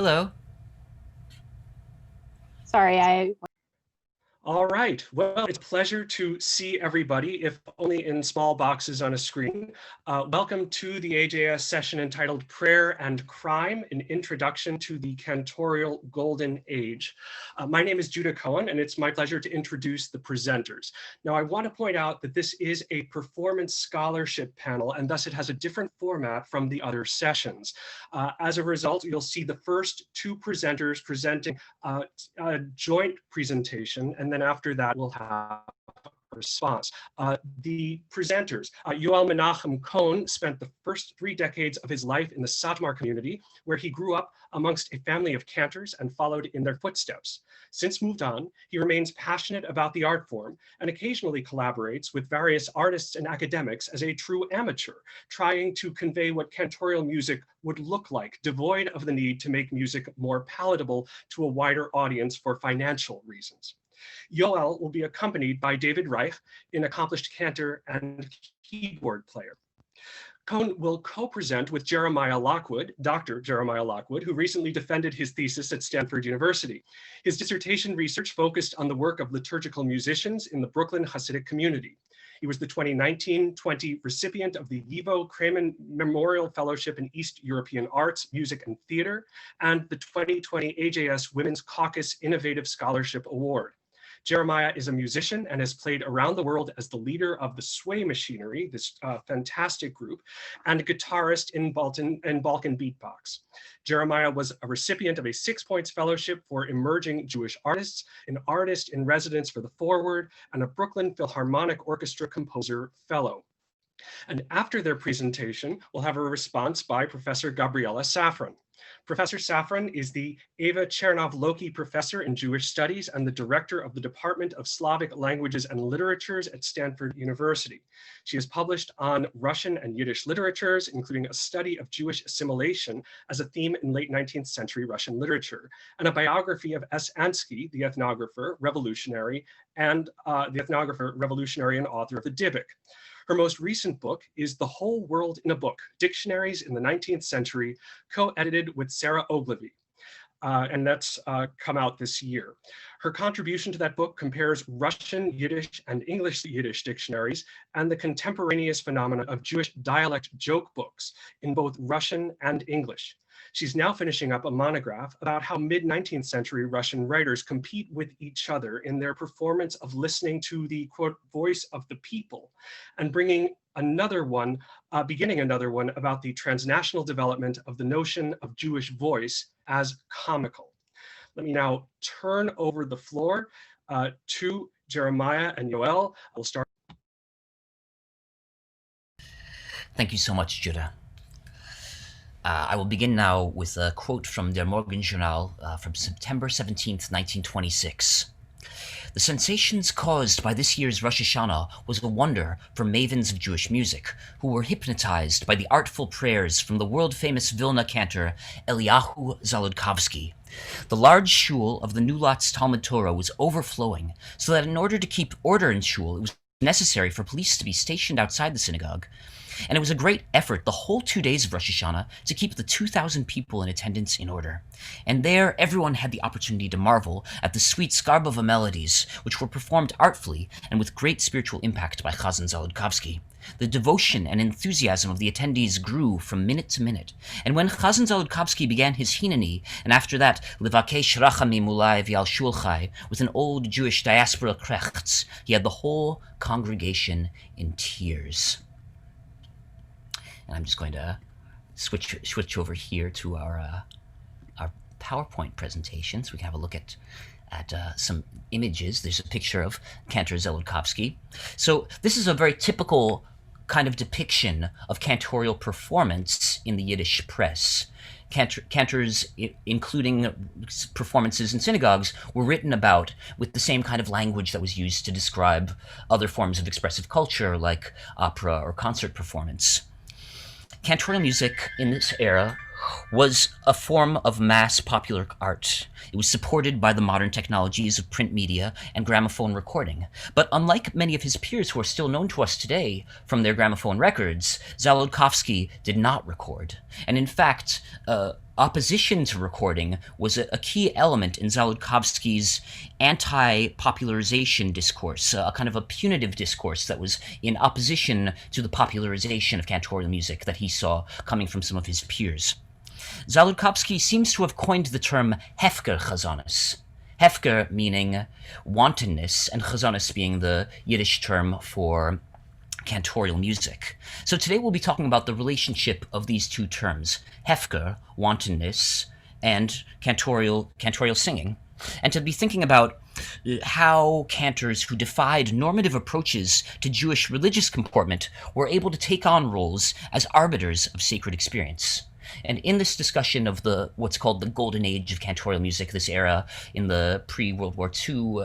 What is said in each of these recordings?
Hello. Sorry, I All right. Well, it's a pleasure to see everybody, if only in small boxes on a screen. Welcome to the AJS session entitled Prayer and Crime, an Introduction to the Cantorial Golden Age. My name is Judah Cohen, and it's my pleasure to introduce the presenters. Now, I want to point out that this is a performance scholarship panel, and thus it has a different format from the other sessions. As a result, you'll see the first two presenters presenting a joint presentation, and then after that, we'll have a response. The presenters, Yoel Menachem Kohn spent the first 3 decades of his life in the Satmar community, where he grew up amongst a family of cantors and followed in their footsteps. Since moved on, he remains passionate about the art form and occasionally collaborates with various artists and academics as a true amateur, trying to convey what cantorial music would look like, devoid of the need to make music more palatable to a wider audience for financial reasons. Yoel will be accompanied by David Reich, an accomplished cantor and keyboard player. Cohen will co-present with Jeremiah Lockwood, Dr. Jeremiah Lockwood, who recently defended his thesis at Stanford University. His dissertation research focused on the work of liturgical musicians in the Brooklyn Hasidic community. He was the 2019-20 recipient of the YIVO Kremen Memorial Fellowship in East European Arts, Music, and Theater, and the 2020 AJS Women's Caucus Innovative Scholarship Award. Jeremiah is a musician and has played around the world as the leader of the Sway Machinery, this fantastic group, and a guitarist in Balkan Beatbox. Jeremiah was a recipient of a 6 Points Fellowship for Emerging Jewish Artists, an artist in residence for the Forward, and a Brooklyn Philharmonic Orchestra Composer Fellow. And after their presentation, we'll have a response by Professor Gabriella Safran. Professor Safran is the Eva Chernov-Loki Professor in Jewish Studies and the Director of the Department of Slavic Languages and Literatures at Stanford University. She has published on Russian and Yiddish literatures, including a study of Jewish assimilation as a theme in late 19th century Russian literature, and a biography of S. Ansky, the ethnographer, revolutionary, and author of the Dybbuk. Her most recent book is The Whole World in a Book, Dictionaries in the 19th Century, co-edited with Sarah Ogilvy. And that's come out this year. Her contribution to that book compares Russian, Yiddish, and English Yiddish dictionaries and the contemporaneous phenomena of Jewish dialect joke books in both Russian and English. She's now finishing up a monograph about how mid-19th century Russian writers compete with each other in their performance of listening to the, quote, voice of the people, and beginning another one about the transnational development of the notion of Jewish voice as comical. Let me now turn over the floor to Jeremiah and Yoel. We'll start. Thank you so much, Judah. I will begin now with a quote from Der Morgenjournal from September 17th, 1926. The sensations caused by this year's Rosh Hashanah was a wonder for mavens of Jewish music, who were hypnotized by the artful prayers from the world-famous Vilna cantor Eliyahu Zaludkovsky. The large shul of the Nulatz Talmud Torah was overflowing, so that in order to keep order in shul, it was necessary for police to be stationed outside the synagogue. And it was a great effort the whole 2 days of Rosh Hashanah to keep the 2,000 people in attendance in order. And there, everyone had the opportunity to marvel at the sweet Skarbova melodies, which were performed artfully and with great spiritual impact by Chazan Zaludkovsky. The devotion and enthusiasm of the attendees grew from minute to minute, and when Chazan Zaludkovsky began his Hineni, and after that, Levakesh Rachamim Ulai V'al Shulchai, with an old Jewish diaspora krechts, he had the whole congregation in tears. And I'm just going to switch over here to our PowerPoint presentation so we can have a look at some images. There's a picture of Cantor Zaludkovsky. So this is a very typical kind of depiction of cantorial performance in the Yiddish press. Cantors, including performances in synagogues, were written about with the same kind of language that was used to describe other forms of expressive culture like opera or concert performance. Cantorial music in this era was a form of mass popular art. It was supported by the modern technologies of print media and gramophone recording. But unlike many of his peers who are still known to us today from their gramophone records, Zaludkovsky did not record. And in fact, opposition to recording was a key element in Zaludkowski's anti-popularization discourse, a kind of a punitive discourse that was in opposition to the popularization of cantorial music that he saw coming from some of his peers. Zaludkowski seems to have coined the term Hefker chazonis. Hefker meaning wantonness, and chazonis being the Yiddish term for cantorial music. So today we'll be talking about the relationship of these two terms, Hefker, wantonness, and cantorial singing, and to be thinking about how cantors who defied normative approaches to Jewish religious comportment were able to take on roles as arbiters of sacred experience. And in this discussion of what's called the golden age of cantorial music, this era in the pre-World War II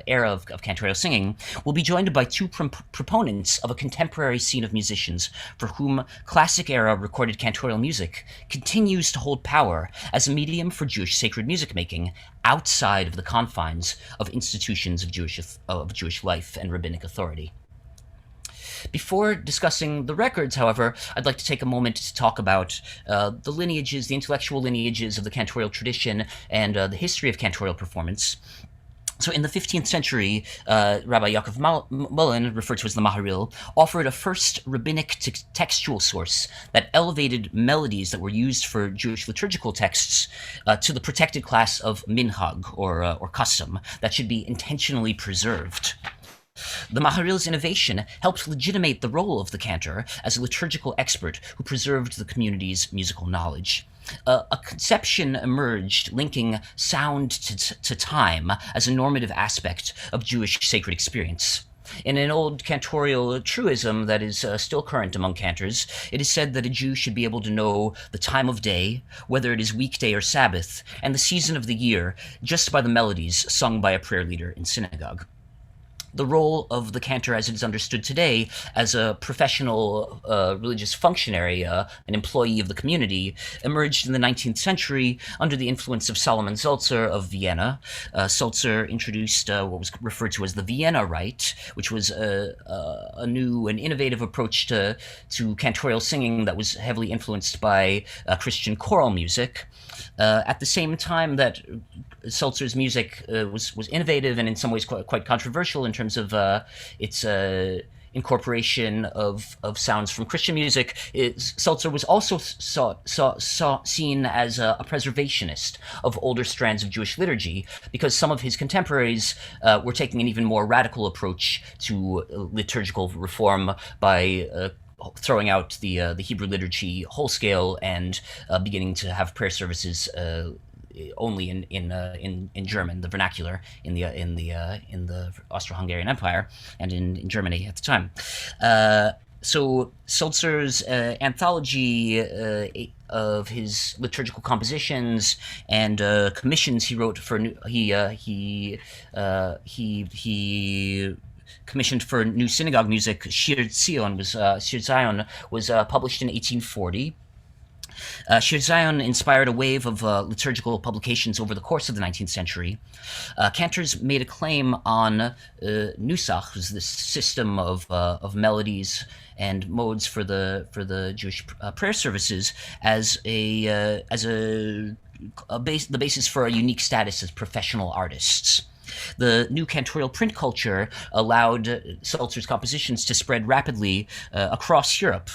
era of cantorial singing, we'll be joined by two proponents of a contemporary scene of musicians for whom classic era recorded cantorial music continues to hold power as a medium for Jewish sacred music making outside of the confines of institutions of Jewish life and rabbinic authority. Before discussing the records, however, I'd like to take a moment to talk about the lineages, the intellectual lineages of the cantorial tradition and the history of cantorial performance. So in the 15th century, Rabbi Yaakov Mullen, referred to as the Maharil, offered a first rabbinic textual source that elevated melodies that were used for Jewish liturgical texts to the protected class of minhag, or custom, that should be intentionally preserved. The Maharil's innovation helped legitimate the role of the cantor as a liturgical expert who preserved the community's musical knowledge. A conception emerged linking sound to time as a normative aspect of Jewish sacred experience. In an old cantorial truism that is still current among cantors, it is said that a Jew should be able to know the time of day, whether it is weekday or Sabbath, and the season of the year just by the melodies sung by a prayer leader in synagogue. The role of the cantor as it is understood today as a professional religious functionary, an employee of the community, emerged in the 19th century under the influence of Solomon Sulzer of Vienna. Sulzer introduced what was referred to as the Vienna Rite, which was a new and innovative approach to cantorial singing that was heavily influenced by Christian choral music. At the same time that Sulzer's music was innovative and in some ways quite controversial in terms of its incorporation of sounds from Christian music, Sulzer was also seen as a preservationist of older strands of Jewish liturgy, because some of his contemporaries were taking an even more radical approach to liturgical reform by throwing out the Hebrew liturgy whole scale and beginning to have prayer services only in German, the vernacular, in the Austro-Hungarian Empire and in Germany at the time. So Sulzer's anthology of his liturgical compositions and commissions he wrote for he commissioned for new synagogue music, Shir Zion was published in 1840. Shir Zion inspired a wave of liturgical publications over the course of the 19th century. Cantors made a claim on nusach, was this system of melodies and modes for the Jewish prayer services, as the basis for a unique status as professional artists. The new cantorial print culture allowed Sulzer's compositions to spread rapidly across Europe,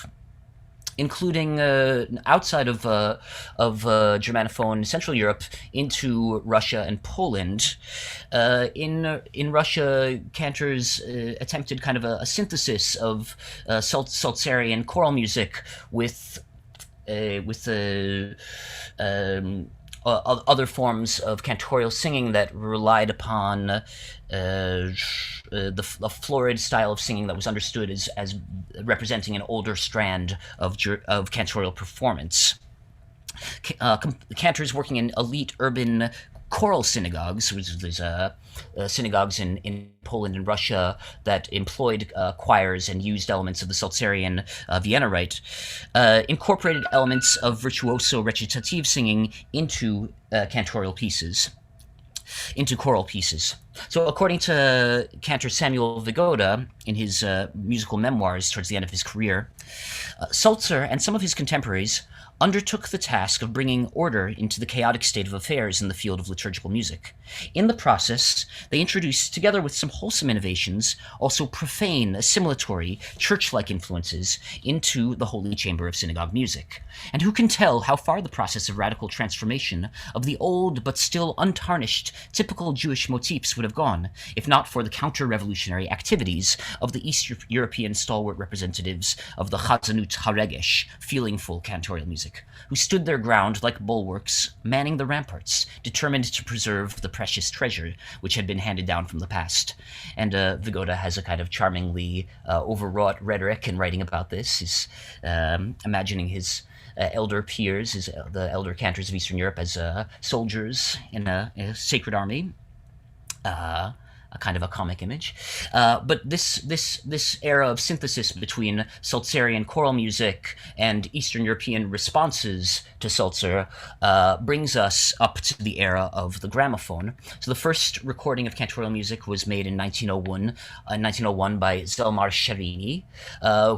including outside of Germanophone Central Europe into Russia and Poland. In Russia, cantors attempted kind of a synthesis of Sulzerian choral music with other forms of cantorial singing that relied upon the florid style of singing that was understood as representing an older strand of cantorial performance. Cantors working in elite urban choral synagogues, there's synagogues in Poland and Russia that employed choirs and used elements of the Sulzerian Vienna Rite, incorporated elements of virtuoso recitative singing into cantorial pieces, into choral pieces. So according to Cantor Samuel Vigoda, in his musical memoirs towards the end of his career, Sulzer and some of his contemporaries undertook the task of bringing order into the chaotic state of affairs in the field of liturgical music. In the process, they introduced, together with some wholesome innovations, also profane, assimilatory, church-like influences into the holy chamber of synagogue music. And who can tell how far the process of radical transformation of the old but still untarnished typical Jewish motifs would have gone, if not for the counter-revolutionary activities of the East European stalwart representatives of the Chazanut Haregesh, feelingful cantorial music, who stood their ground like bulwarks, manning the ramparts, determined to preserve the precious treasure which had been handed down from the past. And Vigoda has a kind of charmingly overwrought rhetoric in writing about this. He's imagining his elder peers, the elder cantors of Eastern Europe, as soldiers in a sacred army. A kind of a comic image. But this era of synthesis between Sulzerian choral music and Eastern European responses to Sulzer brings us up to the era of the gramophone. So the first recording of cantorial music was made in 1901 by Zelmar Scherini,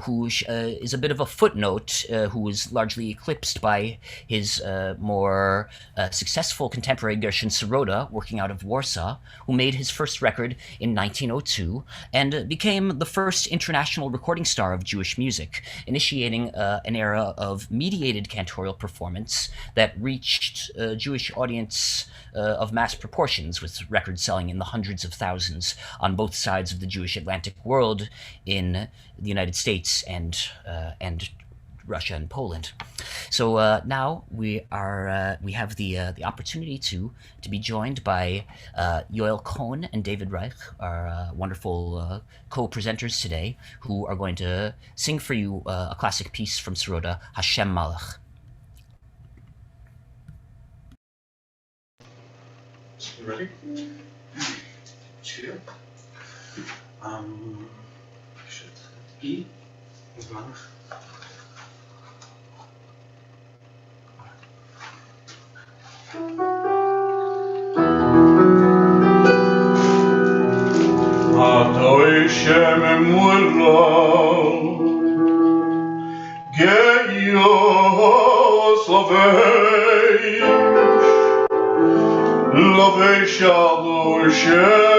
who is a bit of a footnote, who was largely eclipsed by his more successful contemporary Gershon Sirota, working out of Warsaw, who made his first record in 1902 and became the first international recording star of Jewish music, initiating an era of mediated cantorial performance that reached a Jewish audience of mass proportions, with records selling in the hundreds of thousands on both sides of the Jewish Atlantic world, in the United States and Russia and Poland. So now we have the opportunity to be joined by Yoel Kohn and David Reich, our wonderful co-presenters today, who are going to sing for you a classic piece from Sirota, Hashem Malach. You ready? Chill. E. Malach. Adoi Shem Mullah Geyos Lovei Shalu Shem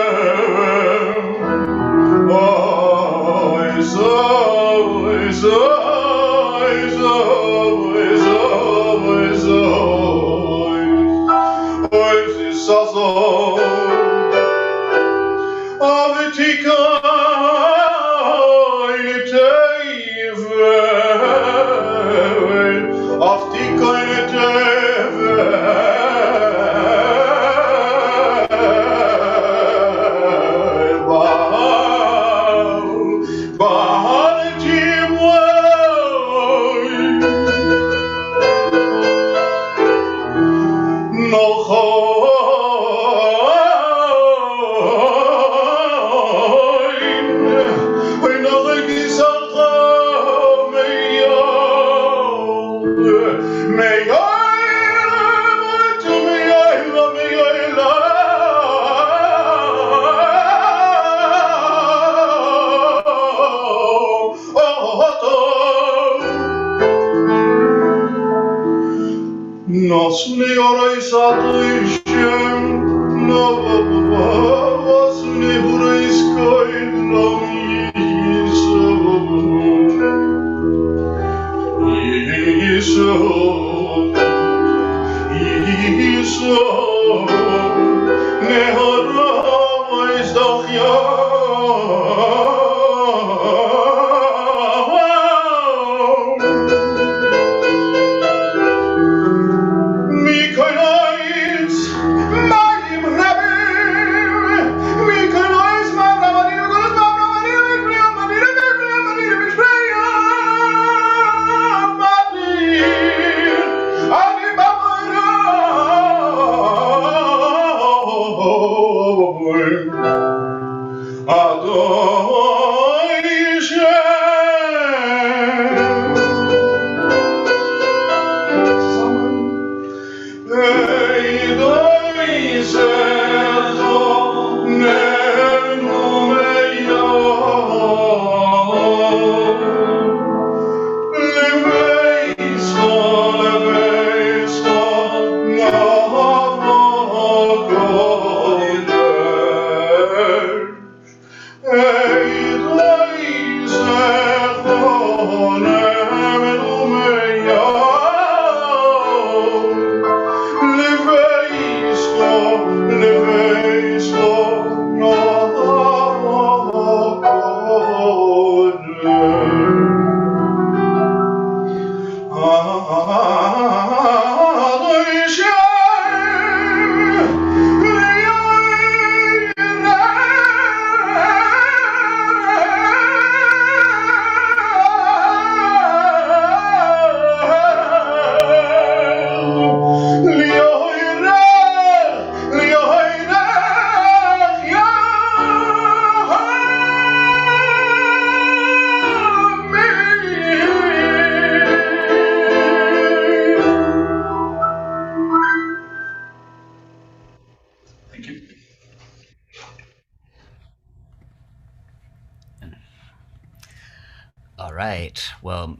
All right. Well,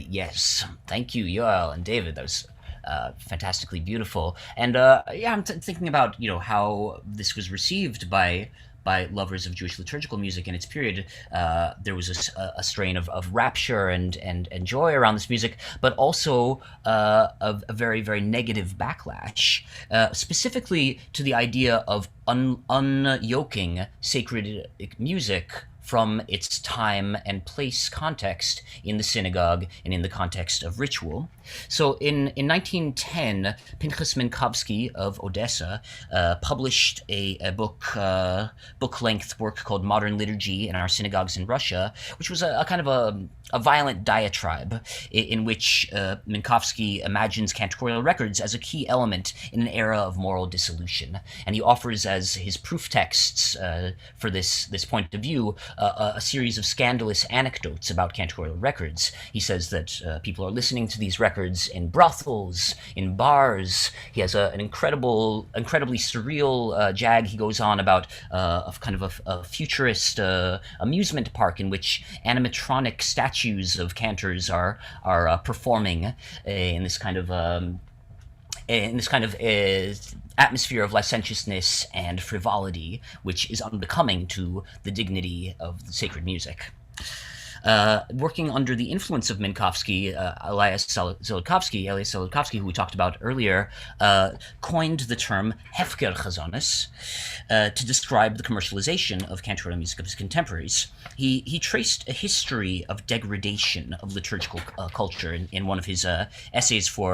yes. Thank you, Yoel and David. That was fantastically beautiful. And yeah, I'm thinking about how this was received by lovers of Jewish liturgical music in its period. There was a strain of rapture and joy around this music, but also a very, very negative backlash, specifically to the idea of unyoking sacred music from its time and place context in the synagogue and in the context of ritual. So in 1910, Pinchas Minkowski of Odessa published a book-length work called Modern Liturgy in Our Synagogues in Russia, which was a kind of a violent diatribe in which Minkowski imagines cantorial records as a key element in an era of moral dissolution. And he offers as his proof texts for this point of view a series of scandalous anecdotes about cantorial records. He says that people are listening to these records in brothels, in bars. He has an incredibly surreal jag. He goes on about a kind of a futurist amusement park in which animatronic statues of cantors are performing in this kind of atmosphere of licentiousness and frivolity, which is unbecoming to the dignity of the sacred music. Working under the influence of Minkowski, Elias Zelodkovsky, who we talked about earlier, coined the term Hefker Chazonis to describe the commercialization of cantorial music of his contemporaries. He traced a history of degradation of liturgical culture in one of his essays for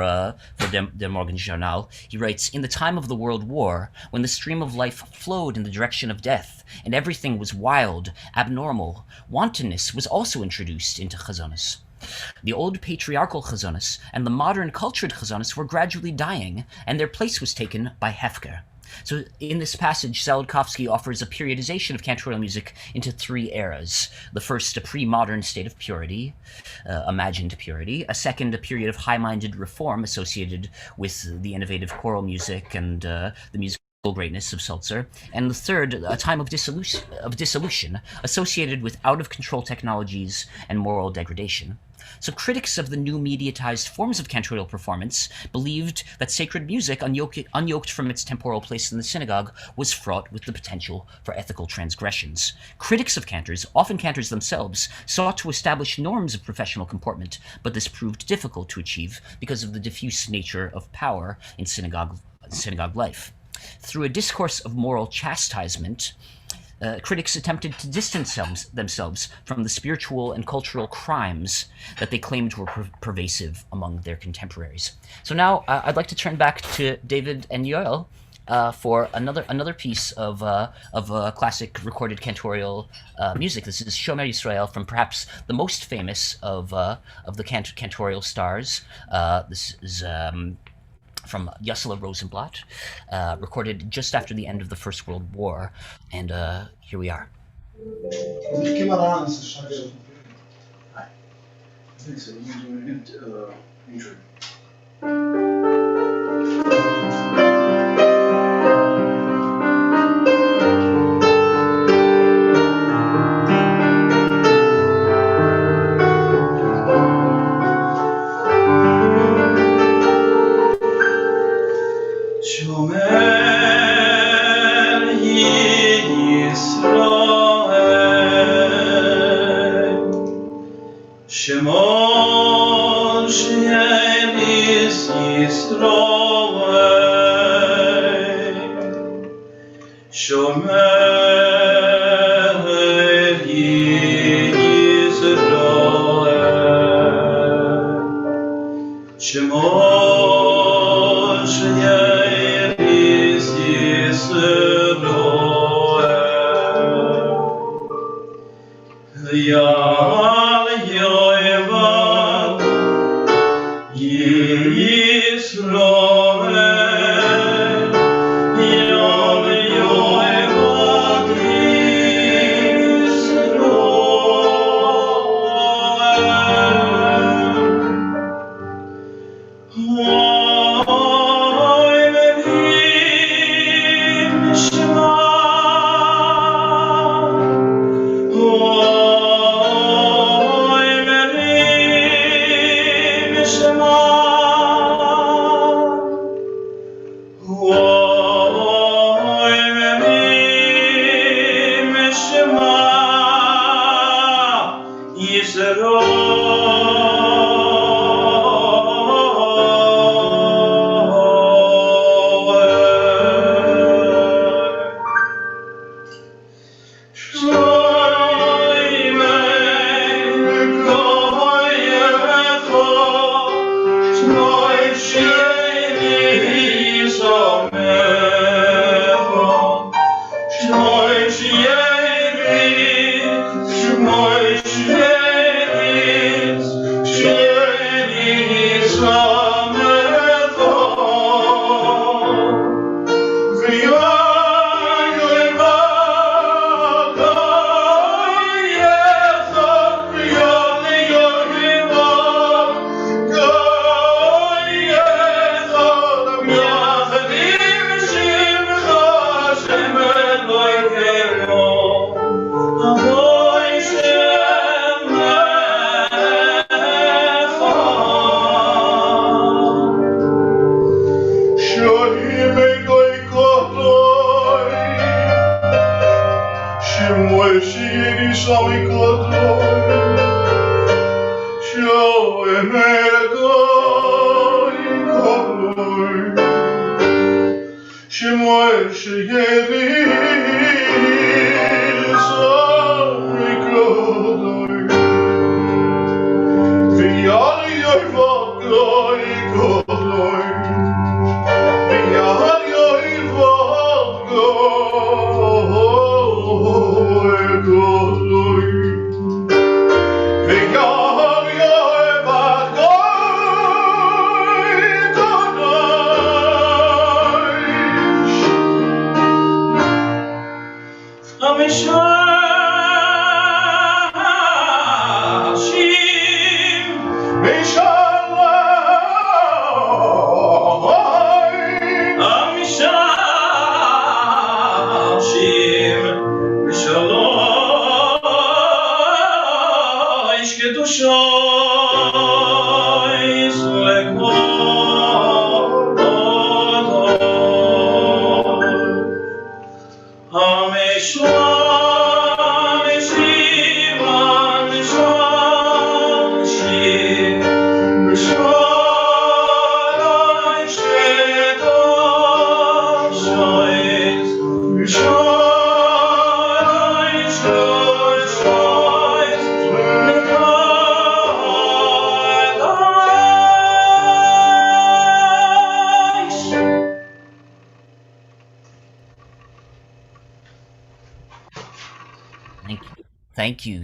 Der Morgenjournal. He writes, "In the time of the World War, when the stream of life flowed in the direction of death, and everything was wild, abnormal, wantonness was also introduced into chazonis. The old patriarchal chazonis and the modern cultured chazonis were gradually dying, and their place was taken by Hefker." So in this passage, Zelodkovsky offers a periodization of cantorial music into three eras. The first, a pre-modern state of purity, imagined purity. A second, a period of high-minded reform associated with the innovative choral music and the musical greatness of Sulzer, and the third, a time of dissolution associated with out-of-control technologies and moral degradation. So critics of the new mediatized forms of cantorial performance believed that sacred music, unyoked from its temporal place in the synagogue, was fraught with the potential for ethical transgressions. Critics of cantors, often cantors themselves, sought to establish norms of professional comportment, but this proved difficult to achieve because of the diffuse nature of power in synagogue life. Through a discourse of moral chastisement, critics attempted to distance themselves from the spiritual and cultural crimes that they claimed were pervasive among their contemporaries. So now I'd like to turn back to David and Yoel for another piece of classic recorded cantorial music. This is Shomer Yisrael, from perhaps the most famous of the cantorial stars. This is from Yasela Rosenblatt, recorded just after the end of the First World War. And here we are. I think so. You're doing it intro. Shomer Yisrael Shemon Shem is Yisroel, Shomer Yisroel, Shemon Shem is Yisroel, Yal Yoevad Yisroel, Yal Yoevad Yisroel, Oy Mevim Shema, Oy Mevim Shema, Oy Mevim Shema,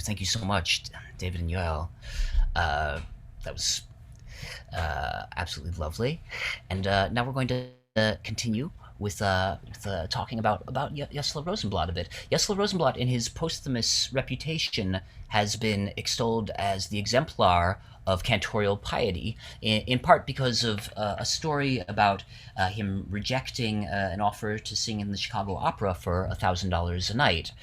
Thank you so much, David and Yoel. That was absolutely lovely. And now we're going to continue with talking about Yesler Rosenblatt a bit. Yesler Rosenblatt, in his posthumous reputation, has been extolled as the exemplar of cantorial piety, in part because of a story about him rejecting an offer to sing in the Chicago Opera for $1,000 a night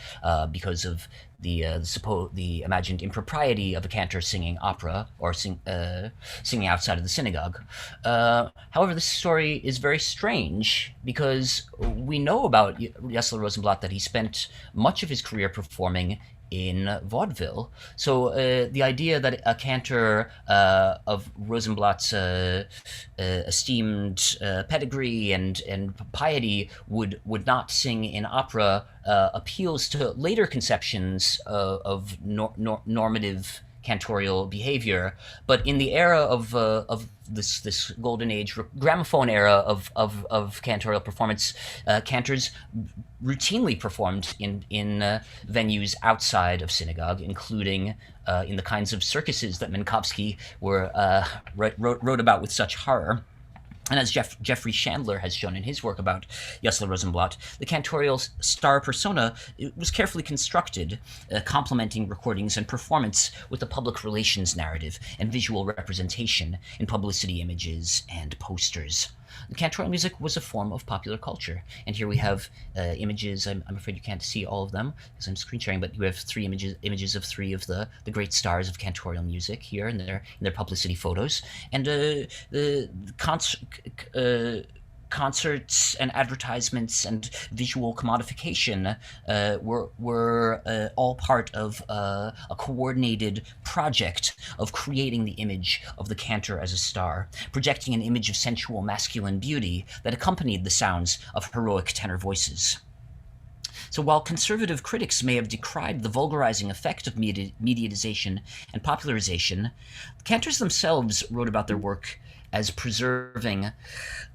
because of the imagined impropriety of a cantor singing opera or singing outside of the synagogue. However, this story is very strange because we know about Yesler Rosenblatt that he spent much of his career performing in vaudeville. So the idea that a cantor of Rosenblatt's esteemed pedigree and piety would not sing in opera appeals to later conceptions of normative cantorial behavior, but in the era of this golden age gramophone era of cantorial performance, cantors routinely performed in venues outside of synagogue, including in the kinds of circuses that Minkowski wrote about with such horror. And as Jeffrey Chandler has shown in his work about Yossele Rosenblatt, the cantorial star persona was carefully constructed, complementing recordings and performance with a public relations narrative and visual representation in publicity images and posters. Cantorial music was a form of popular culture, and here we have images. I'm afraid you can't see all of them because I'm screen sharing, but we have three images of three of the great stars of cantorial music here in their publicity photos, and the concerts and advertisements and visual commodification were all part of a coordinated project of creating the image of the cantor as a star, projecting an image of sensual masculine beauty that accompanied the sounds of heroic tenor voices. So while conservative critics may have decried the vulgarizing effect of mediatization and popularization, the cantors themselves wrote about their work as preserving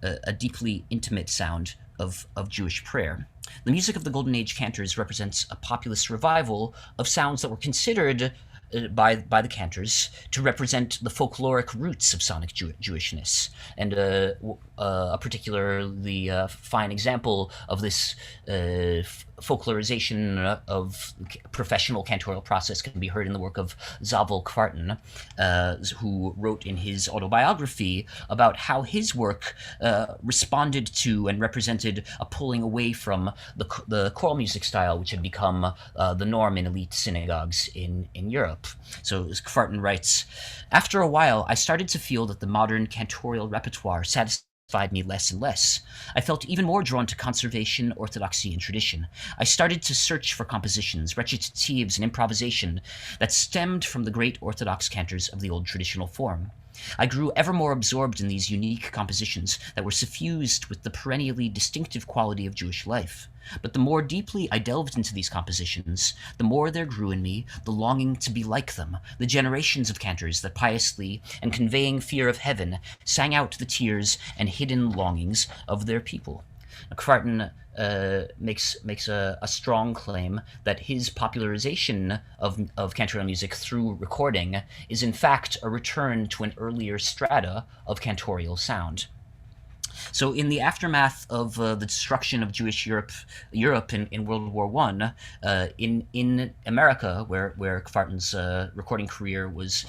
a deeply intimate sound of Jewish prayer. The music of the Golden Age cantors represents a populist revival of sounds that were considered by the cantors to represent the folkloric roots of sonic Jewishness. And a particularly fine example of this folklorization of professional cantorial process can be heard in the work of Zavel Kvarten, who wrote in his autobiography about how his work responded to and represented a pulling away from the choral music style, which had become the norm in elite synagogues in Europe. So Kvarten writes, "After a while, I started to feel that the modern cantorial repertoire satisfied me less and less. I felt even more drawn to conservation, orthodoxy, and tradition. I started to search for compositions, recitatives, and improvisation that stemmed from the great Orthodox cantors of the old traditional form. I grew ever more absorbed in these unique compositions that were suffused with the perennially distinctive quality of Jewish life. But the more deeply I delved into these compositions, the more there grew in me the longing to be like them, the generations of cantors that piously and conveying fear of heaven sang out the tears and hidden longings of their people." Kvarten makes a strong claim that his popularization of cantorial music through recording is in fact a return to an earlier strata of cantorial sound. So in the aftermath of the destruction of Jewish Europe in World War I, in America, where Kvarten's recording career was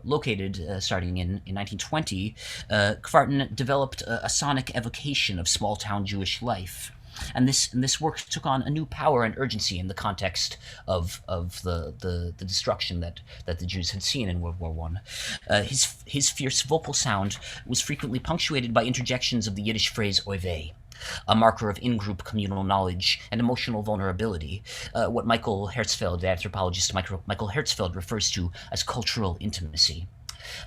located starting in 1920, Kvarten developed a sonic evocation of small-town Jewish life. And this work took on a new power and urgency in the context of the destruction that the Jews had seen in World War I. His fierce vocal sound was frequently punctuated by interjections of the Yiddish phrase oy vey, a marker of in-group communal knowledge and emotional vulnerability, what Michael Herzfeld, the anthropologist Michael Herzfeld, refers to as cultural intimacy.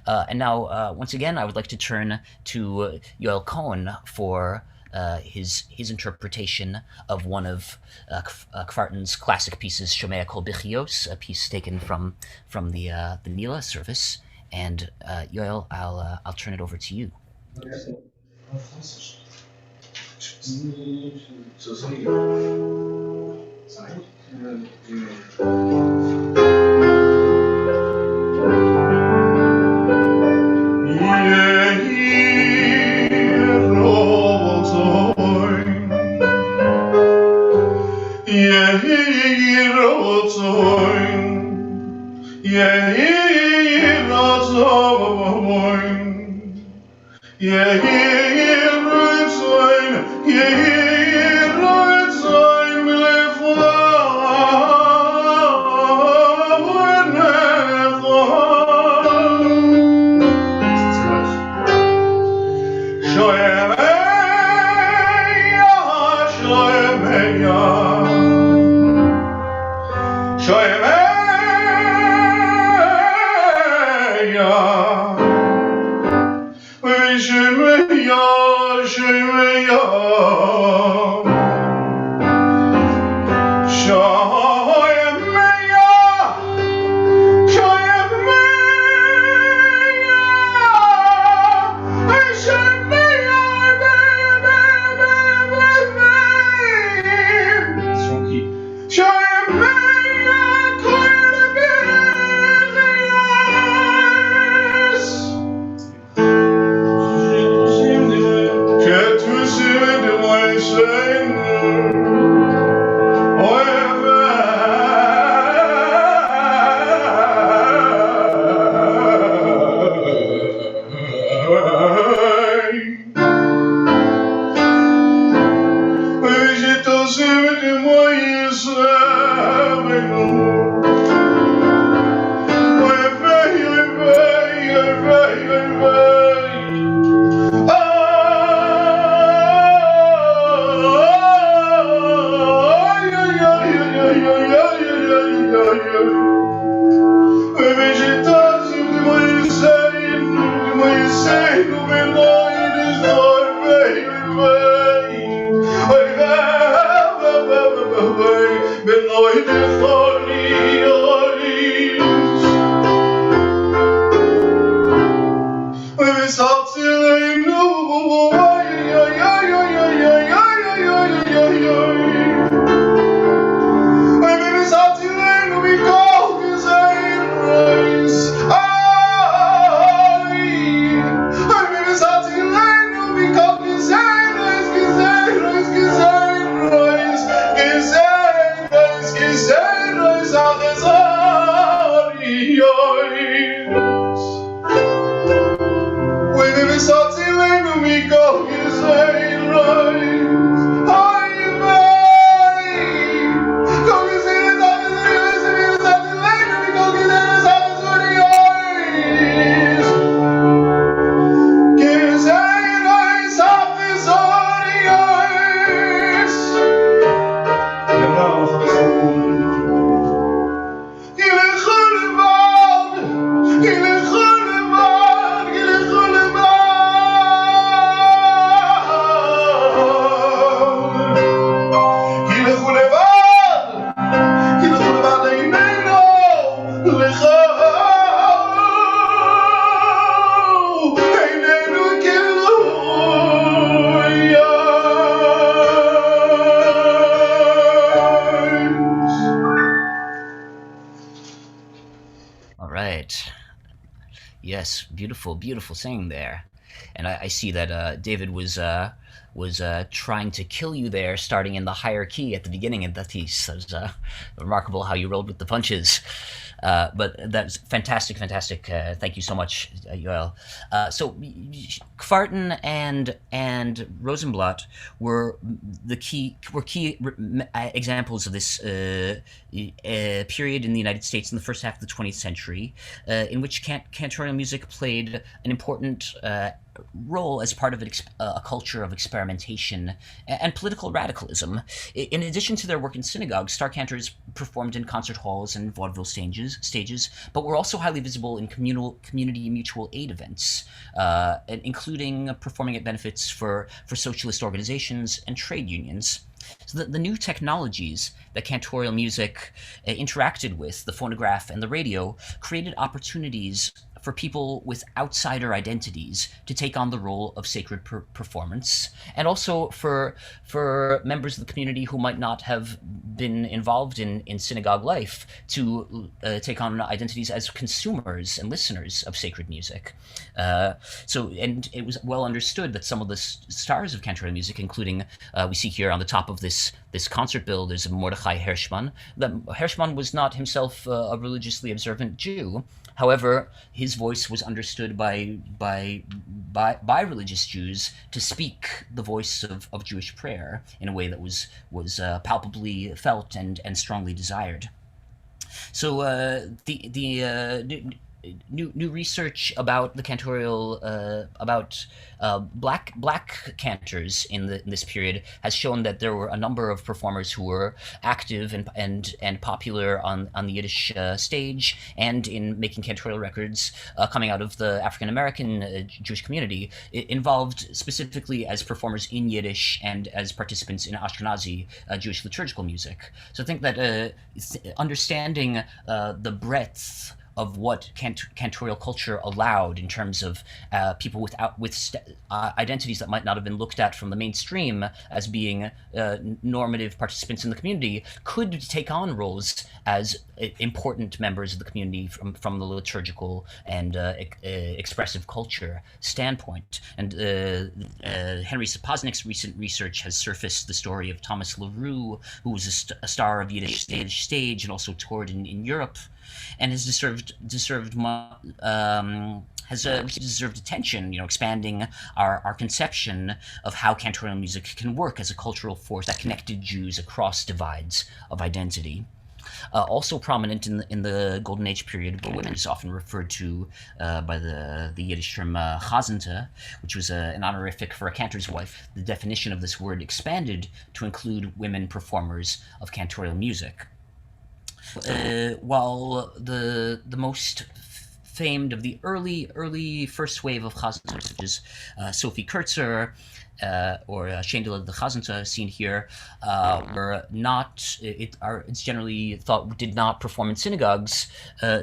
And now, once again, I would like to turn to Yoel Kohn for his interpretation of one of Kvarten's classic pieces, Shomea Kol Bichios, a piece taken from the Nila service. And Yoel, I'll turn it over to you. Yes, beautiful, beautiful singing there. And I see that David was trying to kill you there, starting in the higher key at the beginning of the piece. It was remarkable how you rolled with the punches. But that's fantastic, fantastic. Thank you so much, Yoel. So Kvarten and Rosenblatt were key examples of this period in the United States in the first half of the 20th century, in which cantorial music played an important role as part of a culture of experimentation and political radicalism. In addition to their work in synagogues, star cantors performed in concert halls and vaudeville stages, but were also highly visible in community mutual aid events, including performing at benefits for socialist organizations and trade unions. So the new technologies that cantorial music interacted with, the phonograph and the radio, created opportunities for people with outsider identities to take on the role of sacred performance, and also for members of the community who might not have been involved in synagogue life to take on identities as consumers and listeners of sacred music. And it was well understood that some of the stars of cantorial music, including we see here on the top of this concert bill, there's Mordechai Hershman. That Hershman was not himself a religiously observant Jew. However, his voice was understood by religious Jews to speak the voice of Jewish prayer in a way that was palpably felt and strongly desired. So new research about the cantorial about black cantors in this period has shown that there were a number of performers who were active and popular on the Yiddish stage and in making cantorial records coming out of the African American Jewish community, involved specifically as performers in Yiddish and as participants in Ashkenazi Jewish liturgical music. So I think that understanding the breadth of what cantorial culture allowed in terms of people with identities that might not have been looked at from the mainstream as being normative participants in the community could take on roles as important members of the community from the liturgical and expressive culture standpoint. And Henry Sapoznik's recent research has surfaced the story of Thomas LaRue, who was a star of Yiddish stage and also toured in Europe, and has deserved attention, expanding our conception of how cantorial music can work as a cultural force that connected Jews across divides of identity. Also prominent in the Golden Age period, but women is often referred to by the Yiddish term chazante, which was an honorific for a cantor's wife. The definition of this word expanded to include women performers of cantorial music. While the most famed of the early first wave of chazantas, such as Sophie Kurtzer or Shendela the Chazanta seen here, were not, it's generally thought did not perform in synagogues.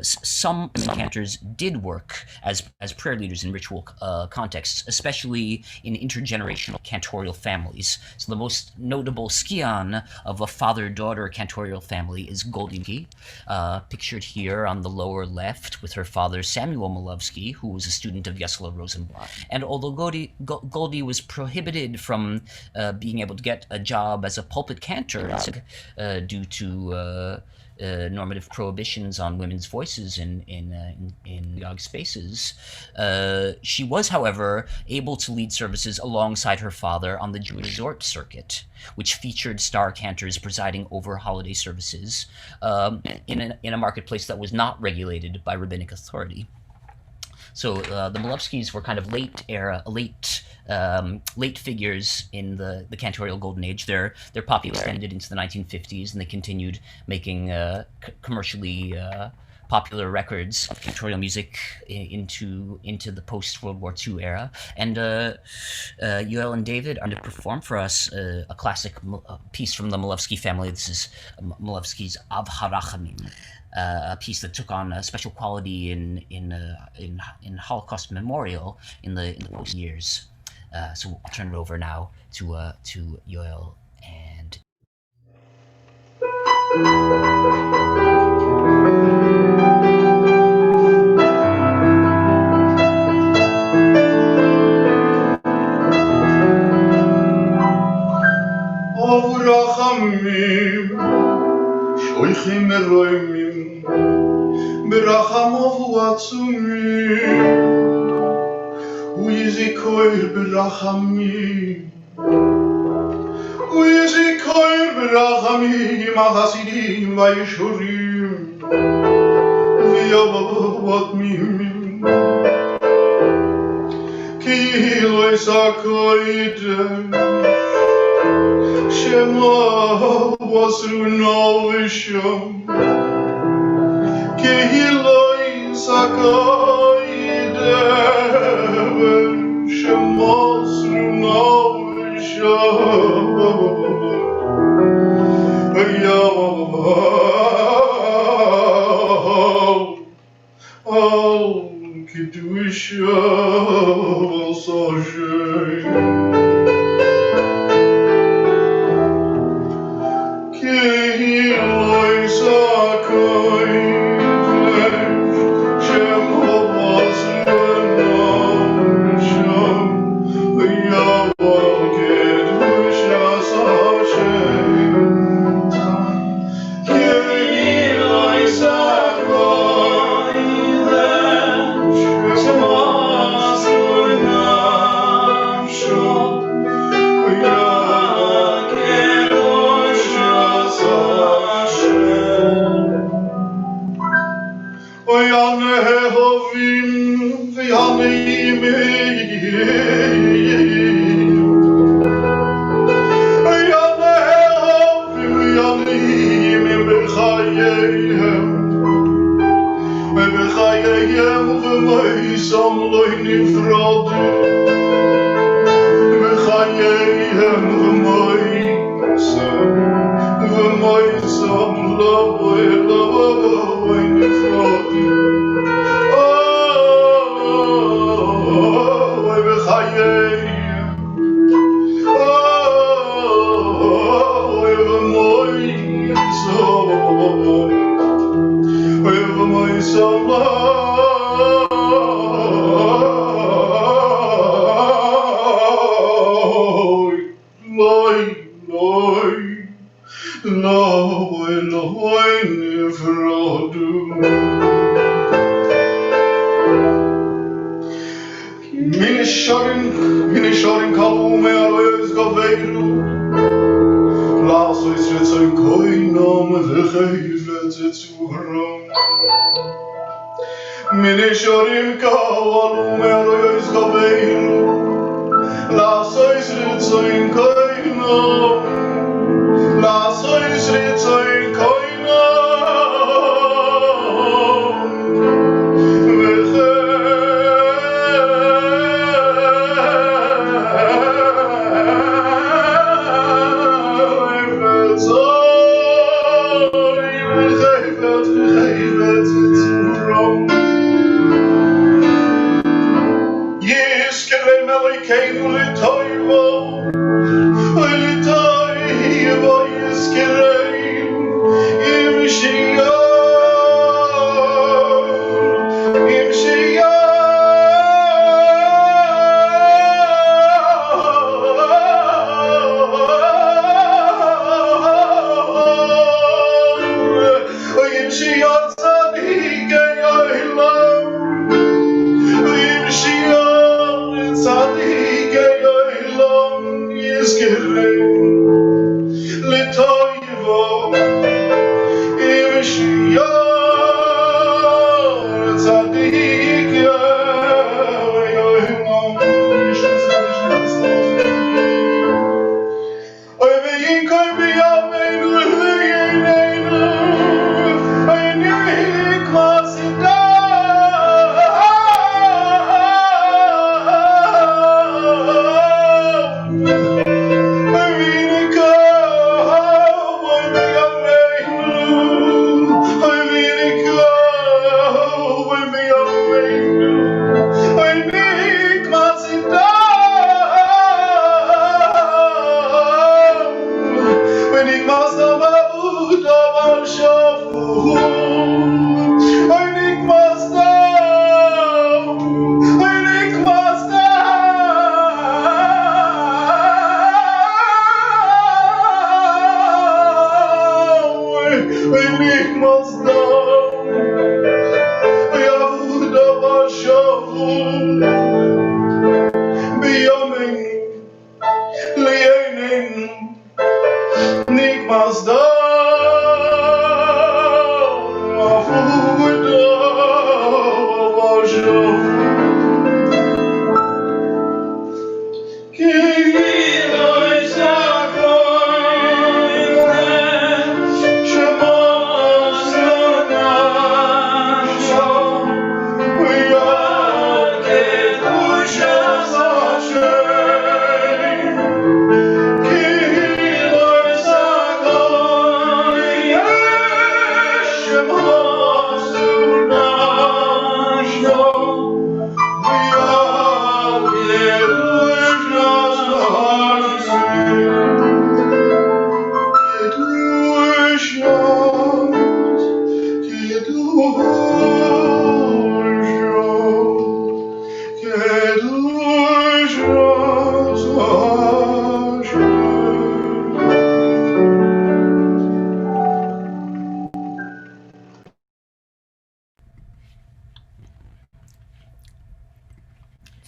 Some cantors did work as prayer leaders in ritual contexts, especially in intergenerational cantorial families. So the most notable scion of a father-daughter cantorial family is Goldie, pictured here on the lower left with her father Samuel Malevsky, who was a student of Yesler Rosenblatt. And although Goldie was prohibited from being able to get a job as a pulpit cantor due to normative prohibitions on women's voices in synagogue spaces, she was, however, able to lead services alongside her father on the Jewish resort circuit, which featured star cantors presiding over holiday services in a marketplace that was not regulated by rabbinic authority. So the Malevskys were kind of late figures in the cantorial golden age. Their popularity extended into the 1950s, and they continued making commercially popular records of cantorial music into the post-World War II era. And Yoel and David are going to perform for us a classic piece from the Malevsky family. This is Malevsky's Av HaRachamim, a piece that took on a special quality in Holocaust memorial in the post years. So I'll turn it over now to Yoel and. Av Rachamim, shoichim eroimim, berachamov uatzumim. Uyezikoir berachamim, Uyezikoir berachamim, achasidim vayishurim, v'yavavot mimim, ki lo yisakoidem, Shema wasru novisham, ki lo yisakoidem, Shemosru novisham, al kidusha v'soshem. Shema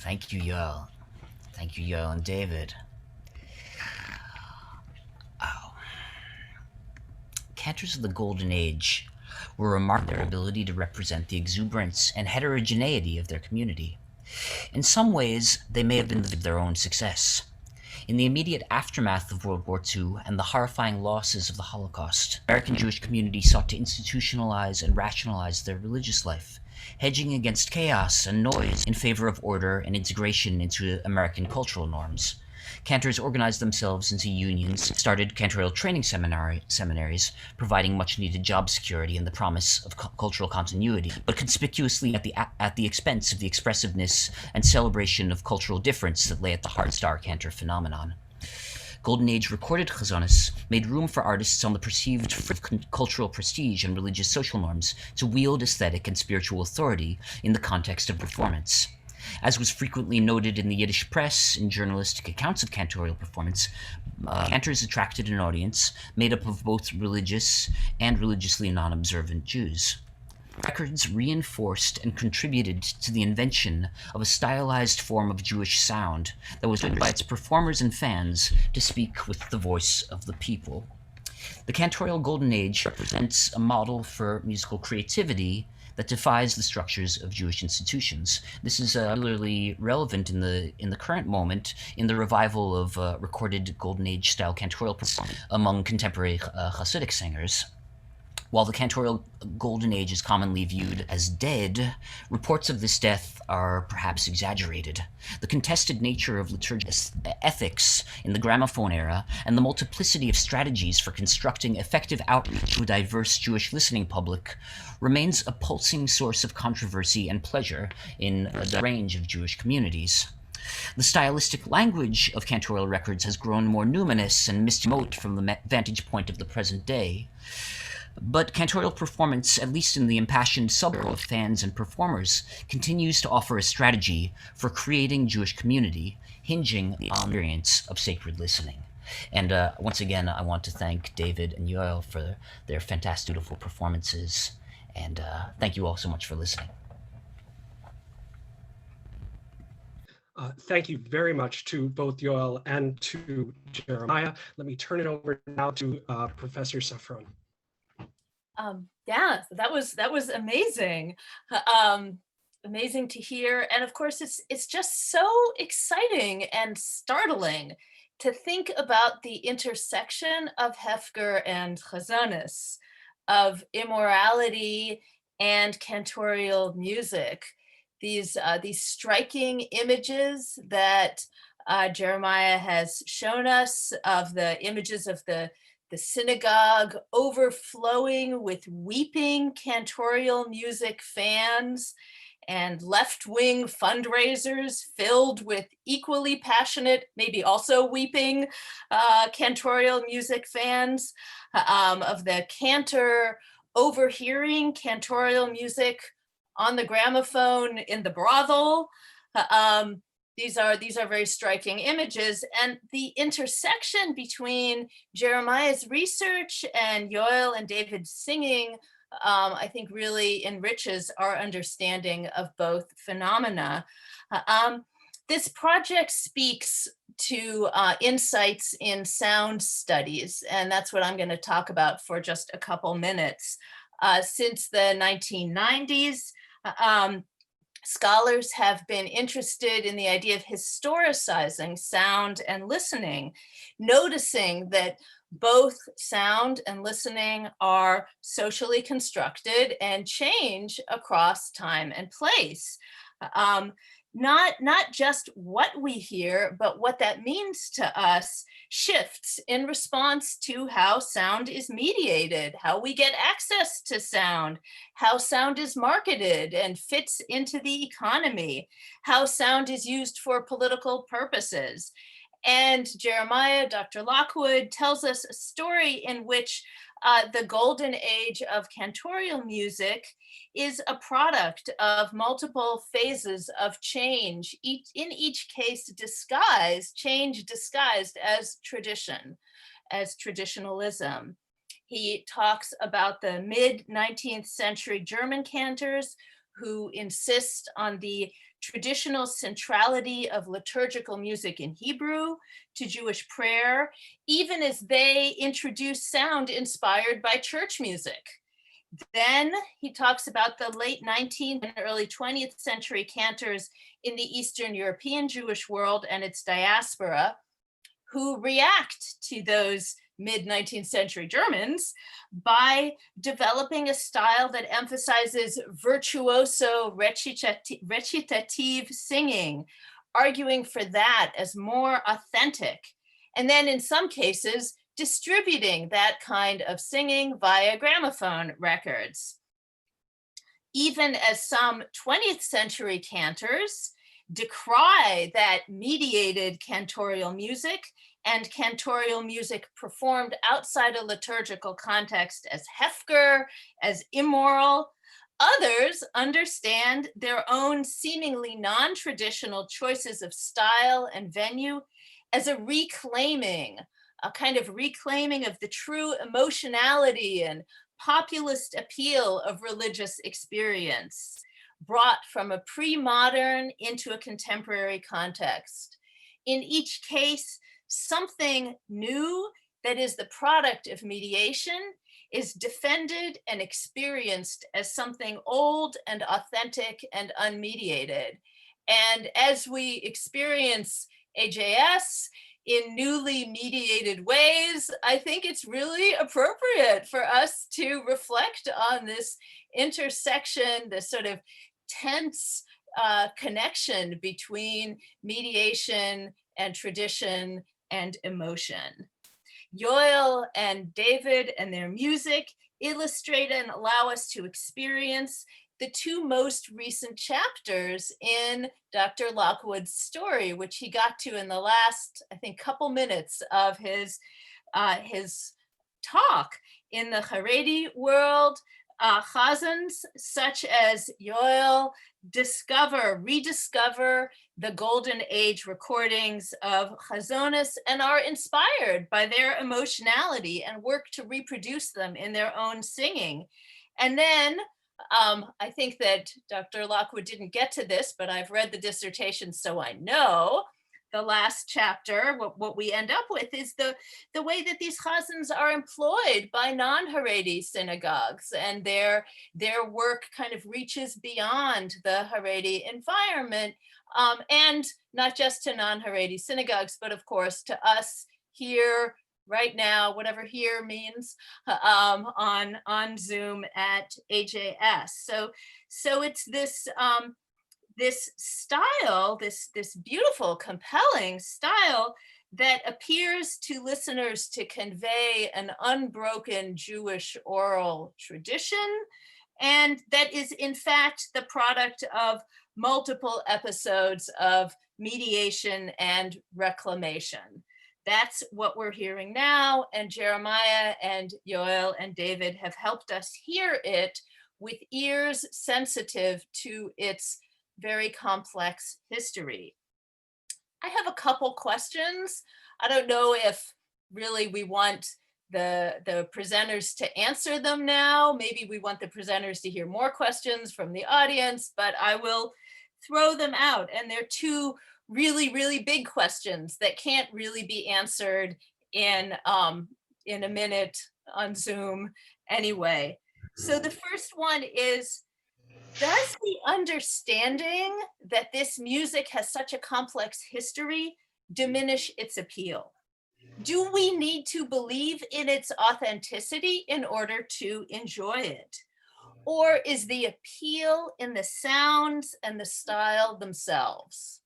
Thank you, Yoel. Thank you, Yoel and David. Oh. Cantors of the Golden Age were remarkable for their ability to represent the exuberance and heterogeneity of their community. In some ways, they may have been the victim of their own success. In the immediate aftermath of World War II and the horrifying losses of the Holocaust, the American Jewish community sought to institutionalize and rationalize their religious life, hedging against chaos and noise in favor of order and integration into American cultural norms. Cantors organized themselves into unions, started cantorial training seminaries, providing much-needed job security and the promise of cultural continuity, but conspicuously at the expense of the expressiveness and celebration of cultural difference that lay at the heart of the Star Cantor phenomenon. Golden Age recorded chazonis made room for artists on the perceived cultural prestige and religious social norms to wield aesthetic and spiritual authority in the context of performance. As was frequently noted in the Yiddish press in journalistic accounts of cantorial performance, cantors attracted an audience made up of both religious and religiously non-observant Jews. Records reinforced and contributed to the invention of a stylized form of Jewish sound that was used by its performers and fans to speak with the voice of the people. The cantorial Golden Age represents a model for musical creativity that defies the structures of Jewish institutions. This is particularly relevant in the current moment in the revival of recorded Golden Age style cantorial performance among contemporary Hasidic singers. While the cantorial Golden Age is commonly viewed as dead, reports of this death are perhaps exaggerated. The contested nature of liturgical ethics in the gramophone era and the multiplicity of strategies for constructing effective outreach to a diverse Jewish listening public remains a pulsing source of controversy and pleasure in a range of Jewish communities. The stylistic language of cantorial records has grown more numinous and remote from the vantage point of the present day. But cantorial performance, at least in the impassioned subgroup of fans and performers, continues to offer a strategy for creating Jewish community, hinging on the experience of sacred listening. And once again, I want to thank David and Yoel for their fantastic, beautiful performances. And thank you all so much for listening. Thank you very much to both Yoel and to Jeremiah. Let me turn it over now to Professor Safran. Yeah, that was amazing. Amazing to hear. And of course, it's just so exciting and startling to think about the intersection of Hefker and chazonis, of immorality and cantorial music. These striking images that Jeremiah has shown us of the images of the synagogue overflowing with weeping cantorial music fans and left-wing fundraisers filled with equally passionate, maybe also weeping cantorial music fans, of the cantor overhearing cantorial music on the gramophone in the brothel. These are very striking images, and the intersection between Jeremiah's research and Yoel and David's singing, I think really enriches our understanding of both phenomena. This project speaks to insights in sound studies, and that's what I'm going to talk about for just a couple minutes. Since the 1990s, scholars have been interested in the idea of historicizing sound and listening, noticing that both sound and listening are socially constructed and change across time and place. Not just what we hear, but what that means to us shifts in response to how sound is mediated, how we get access to sound, how sound is marketed and fits into the economy, how sound is used for political purposes. And Jeremiah, Dr. Lockwood, tells us a story in which the golden age of cantorial music is a product of multiple phases of change, in each case change disguised as tradition, as traditionalism. He talks about the mid-19th century German cantors who insist on the traditional centrality of liturgical music in Hebrew to Jewish prayer, even as they introduce sound inspired by church music. Then he talks about the late 19th and early 20th century cantors in the Eastern European Jewish world and its diaspora, who react to those mid-19th century Germans by developing a style that emphasizes virtuoso recitative singing, arguing for that as more authentic. And then in some cases, distributing that kind of singing via gramophone records. Even as some 20th century cantors decry that mediated cantorial music and cantorial music performed outside a liturgical context as hefker, as immoral, others understand their own seemingly non-traditional choices of style and venue as a reclaiming, a kind of reclaiming of the true emotionality and populist appeal of religious experience, brought from a pre-modern into a contemporary context. In each case, something new that is the product of mediation is defended and experienced as something old and authentic and unmediated. And as we experience AJS in newly mediated ways, I think it's really appropriate for us to reflect on this intersection, this sort of tense connection between mediation and tradition and emotion. Yoel and David and their music illustrate and allow us to experience the two most recent chapters in Dr. Lockwood's story, which he got to in the last, I think, couple minutes of his talk. In the Haredi world, chazans such as Yoel rediscover the golden age recordings of chazonis and are inspired by their emotionality and work to reproduce them in their own singing. And then I think that Dr. Lockwood didn't get to this, but I've read the dissertation, so I know. The last chapter, what we end up with is the way that these chazans are employed by non-Haredi synagogues, and their work kind of reaches beyond the Haredi environment, and not just to non-Haredi synagogues, but of course to us here right now, whatever here means, on Zoom at AJS. So it's this this style, this beautiful, compelling style that appears to listeners to convey an unbroken Jewish oral tradition, and that is in fact the product of multiple episodes of mediation and reclamation. That's what we're hearing now, and Jeremiah and Yoel and David have helped us hear it with ears sensitive to its very complex history. I have a couple questions. I don't know if really we want the presenters to answer them now. Maybe we want the presenters to hear more questions from the audience, but I will throw them out. And they're two really, really big questions that can't really be answered in a minute on Zoom anyway. So the first one is, does the understanding that this music has such a complex history diminish its appeal? Do we need to believe in its authenticity in order to enjoy it? Or is the appeal in the sounds and the style themselves?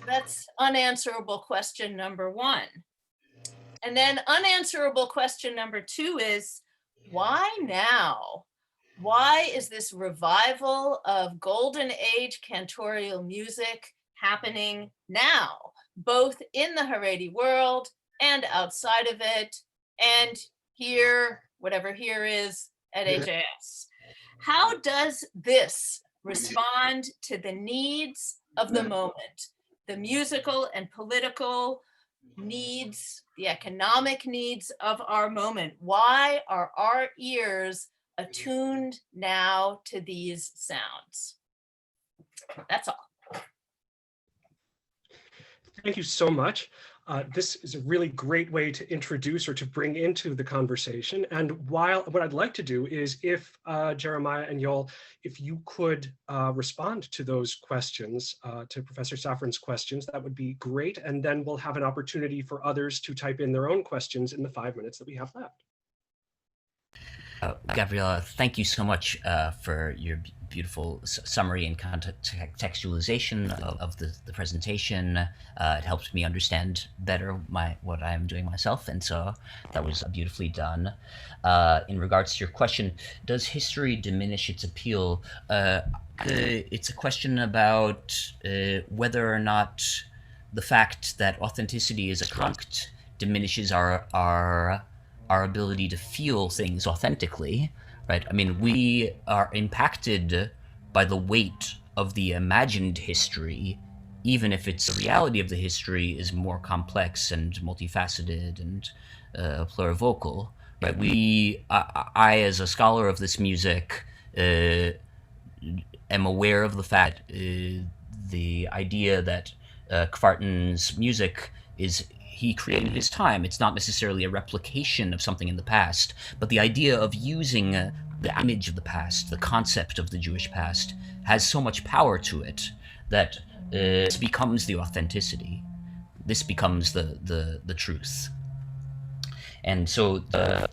That's unanswerable question number one. And then unanswerable question number two is, why now? Why is this revival of golden age cantorial music happening now, both in the Haredi world and outside of it, and here, whatever here is, at AJS? How does this respond to the needs of the moment, the musical and political needs, the economic needs of our moment? Why are our ears attuned now to these sounds? That's all. Thank you so much. This is a really great way to introduce or to bring into the conversation. And what I'd like to do is if Jeremiah and Yoel, if you could respond to those questions, to Professor Safran's questions, that would be great. And then we'll have an opportunity for others to type in their own questions in the 5 minutes that we have left. Gabriella, thank you so much for your beautiful summary and contextualization of the presentation. It helped me understand better what I'm doing myself, and so that was beautifully done. In regards to your question, does history diminish its appeal? It's a question about whether or not the fact that authenticity is a construct diminishes our ability to feel things authentically, right? I mean, we are impacted by the weight of the imagined history, even if the reality of the history is more complex and multifaceted and plurivocal, right? I, as a scholar of this music, am aware of the fact, the idea that Kvarton's music he created his time. It's not necessarily a replication of something in the past, but the idea of using the image of the past, the concept of the Jewish past, has so much power to it that this becomes the authenticity. This becomes the truth. And so,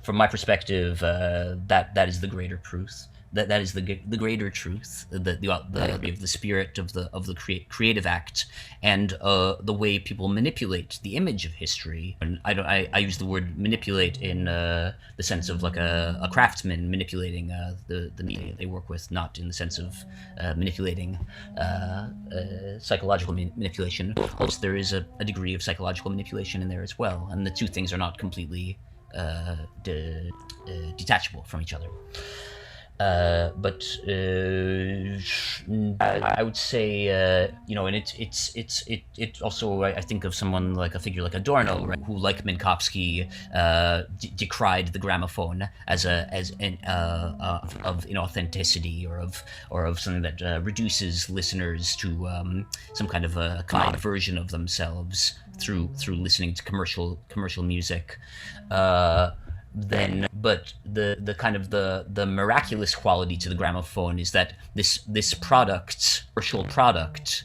from my perspective, that is the greater truth. That is the greater truth, the spirit of the creative act, and the way people manipulate the image of history. And I use the word manipulate in the sense of like a craftsman manipulating the media they work with, not in the sense of manipulating psychological manipulation. Of course, there is a degree of psychological manipulation in there as well, and the two things are not completely detachable from each other. But I would say, and it also, I think of someone like a figure like Adorno, right, who, like Minkowski, decried the gramophone as of inauthenticity or of something that reduces listeners to some kind of a commodified version of themselves through listening to commercial music. But the kind of the miraculous quality to the gramophone is that this commercial product,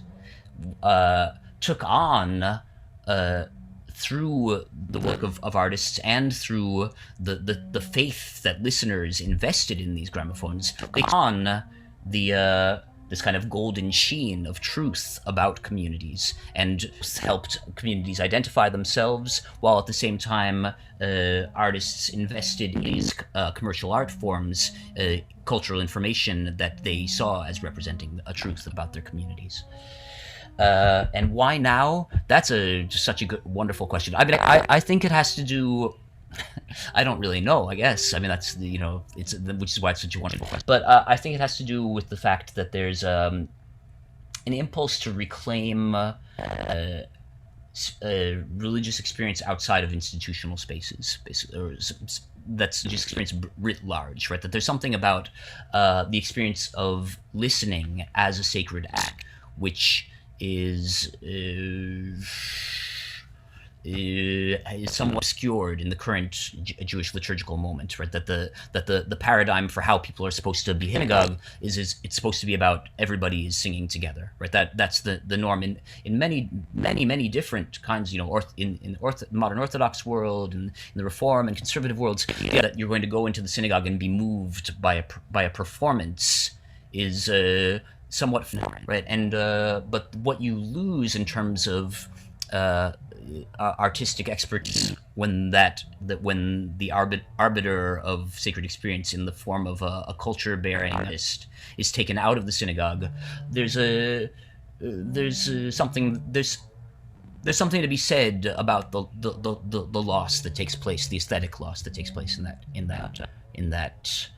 took on through the work of artists and through the faith that listeners invested in these gramophones, they took on this kind of golden sheen of truth about communities and helped communities identify themselves, while at the same time artists invested in these commercial art forms cultural information that they saw as representing a truth about their communities. And why now? That's just such a good, wonderful question. I mean, I think it has to do. I don't really know, I guess. I mean, that's which is why it's such a wonderful question. But I think it has to do with the fact that there's an impulse to reclaim religious experience outside of institutional spaces, or that's just experience writ large, right? That there's something about the experience of listening as a sacred act, which is somewhat obscured in the current Jewish liturgical moment, right? That the paradigm for how people are supposed to be synagogue is it's supposed to be about everybody is singing together, right? That's the norm in many different kinds, in modern Orthodox world and in the Reform and conservative worlds. Yeah, that you're going to go into the synagogue and be moved by a performance is somewhat foreign, right? And but what you lose in terms of artistic expertise when the arbiter of sacred experience in the form of a culture-bearing artist is taken out of the synagogue, there's something to be said about the loss that takes place, the aesthetic loss that takes place in that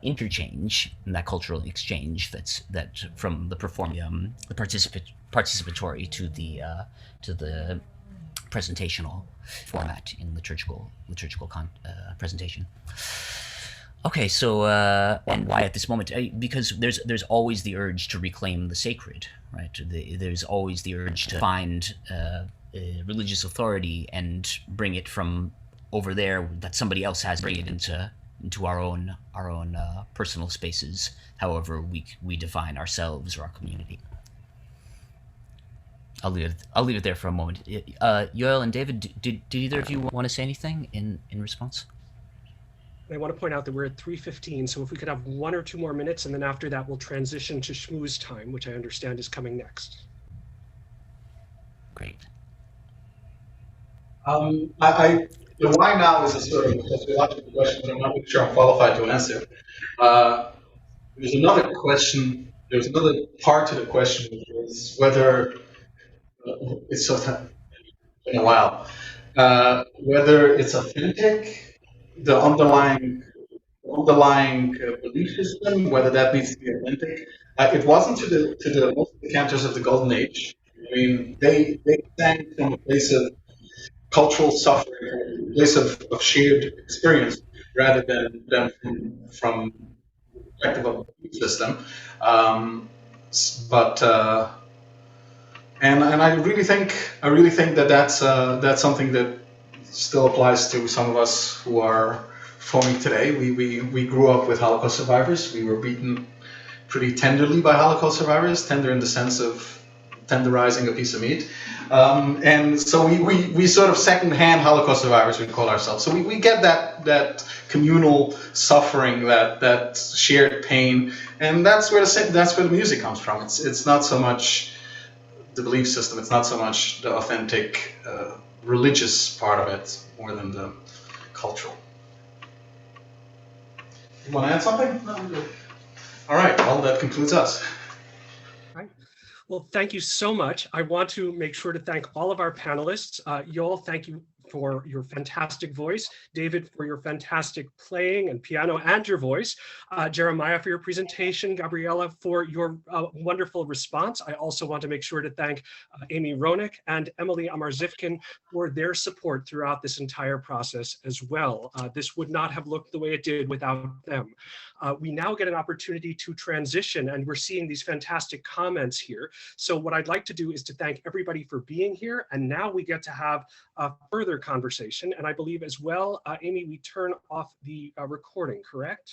interchange, in that cultural exchange that from the the participatory to the presentational format in liturgical presentation. Okay, so and why at this moment? Because there's always the urge to reclaim the sacred, right? There's always the urge to find religious authority and bring it from over there that somebody else has, bring it into our own personal spaces, however we define ourselves or our community. I'll leave it there for a moment. Yoel and David, did either of you want to say anything in response? I want to point out that we're at 3:15, so if we could have 1 or 2 more minutes, and then after that we'll transition to schmooze time, which I understand is coming next. Great. The why now is a sort of sociological question that I'm not really sure I'm qualified to answer. There's another question. There's another part to the question, which is whether it's sort of been a while. Whether it's authentic, the underlying belief system, whether that needs to be authentic. It wasn't to the most of the cantors of the Golden Age. I mean, they sang from a place of cultural suffering, a place of shared experience, rather than from the perspective of the belief system. And I really think that's something that still applies to some of us who are forming today. We grew up with Holocaust survivors. We were beaten pretty tenderly by Holocaust survivors, tender in the sense of tenderizing a piece of meat. And so we sort of second-hand Holocaust survivors, we'd call ourselves. So we get that communal suffering, that shared pain, and that's where the music comes from. It's not so much the belief system. It's not so much the authentic religious part of it, more than the cultural. You want to add something? No, I'm good. All right. Well, that concludes us. Well, thank you so much. I want to make sure to thank all of our panelists. Yoel, thank you for your fantastic voice. David, for your fantastic playing and piano and your voice. Jeremiah, for your presentation. Gabriella, for your wonderful response. I also want to make sure to thank Amy Roenick and Emily Amarzifkin for their support throughout this entire process as well. This would not have looked the way it did without them. We now get an opportunity to transition, and we're seeing these fantastic comments here. So what I'd like to do is to thank everybody for being here, and now we get to have a further conversation. And I believe as well, Amy, we turn off the recording, correct?